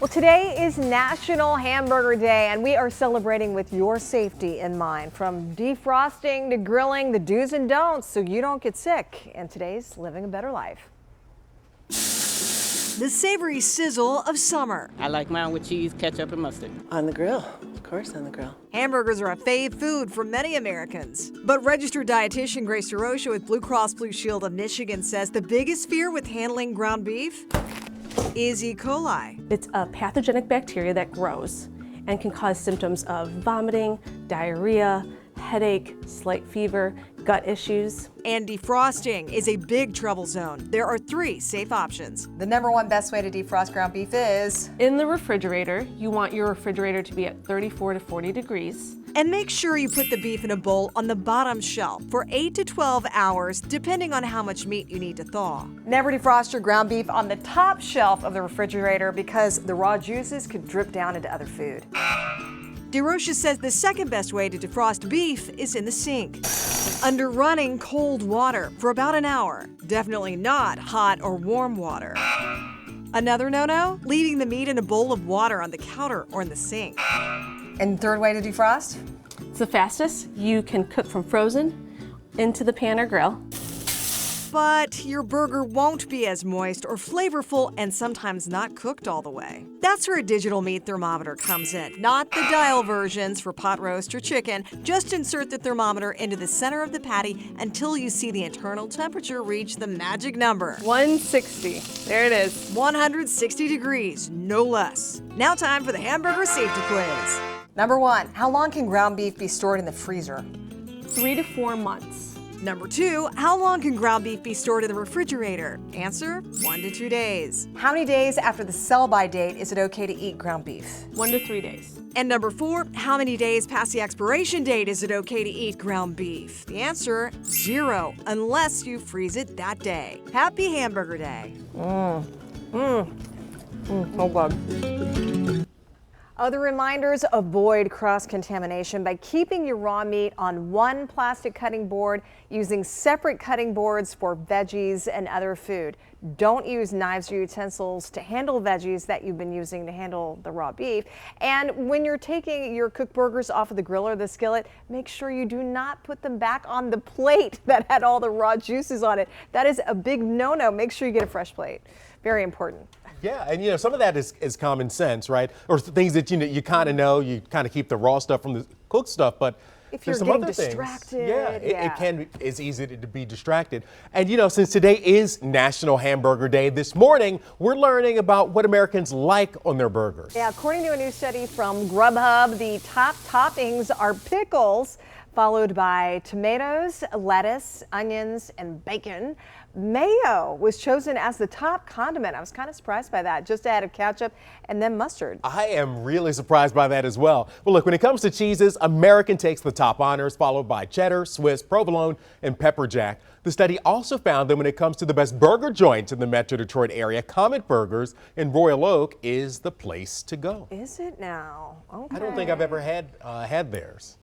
Well, today is National Hamburger Day, and we are celebrating with your safety in mind. From defrosting to grilling, the do's and don'ts so you don't get sick. And today's living a better life. The savory sizzle of summer. I like mine with cheese, ketchup, and mustard. On the grill, of course, on the grill. Hamburgers are a fave food for many Americans. But registered dietitian Grace DeRocha with Blue Cross Blue Shield of Michigan says the biggest fear with handling ground beef is E. coli. It's a pathogenic bacteria that grows and can cause symptoms of vomiting, diarrhea, headache, slight fever, gut issues. And defrosting is a big trouble zone. There are 3 safe options. The #1 best way to defrost ground beef is In the refrigerator, you want your refrigerator to be at 34 to 40 degrees. And make sure you put the beef in a bowl on the bottom shelf for 8 to 12 hours, depending on how much meat you need to thaw. never defrost your ground beef on the top shelf of the refrigerator because the raw juices could drip down into other food. DeRocha says the second best way to defrost beef is in the sink, under running cold water for about an hour. Definitely not hot or warm water. Another no-no, leaving the meat in a bowl of water on the counter or in the sink. And third way to defrost? It's the fastest. You can cook from frozen into the pan or grill. But your burger won't be as moist or flavorful and sometimes not cooked all the way. That's where a digital meat thermometer comes in, not the dial versions for pot roast or chicken. Just insert the thermometer into the center of the patty until you see the internal temperature reach the magic number. 160. There it is. 160 degrees, no less. Now time for the hamburger safety quiz. #1, how long can ground beef be stored in the freezer? 3 to 4 months. Number 2, how long can ground beef be stored in the refrigerator? Answer, 1 to 2 days. How many days after the sell-by date is it okay to eat ground beef? 1 to 3 days. And number 4, how many days past the expiration date is it okay to eat ground beef? The answer, 0, unless you freeze it that day. Happy Hamburger Day. So good. Other reminders: avoid cross-contamination by keeping your raw meat on one plastic cutting board, using separate cutting boards for veggies and other food. Don't use knives or utensils to handle veggies that you've been using to handle the raw beef. And when you're taking your cooked burgers off of the grill or the skillet, make sure you do not put them back on the plate that had all the raw juices on it. That is a big no-no. Make sure you get a fresh plate. Very important. Yeah, and some of that is common sense, right? Or things that you kind of know. You kind of keep the raw stuff from the cooked stuff, but if there's you're some getting other distracted, things. It's easy to be distracted. And since today is National Hamburger Day, this morning we're learning about what Americans like on their burgers. Yeah, according to a new study from Grubhub, the top toppings are pickles, followed by tomatoes, lettuce, onions, and bacon. Mayo was chosen as the top condiment. I was kind of surprised by that, just ahead of ketchup and then mustard. I am really surprised by that as well. Well, look, when it comes to cheeses, American takes the top honors, followed by cheddar, Swiss, provolone, and pepper jack. The study also found that when it comes to the best burger joints in the Metro Detroit area, Comet Burgers in Royal Oak is the place to go. Is it now? Okay. I don't think I've ever had theirs.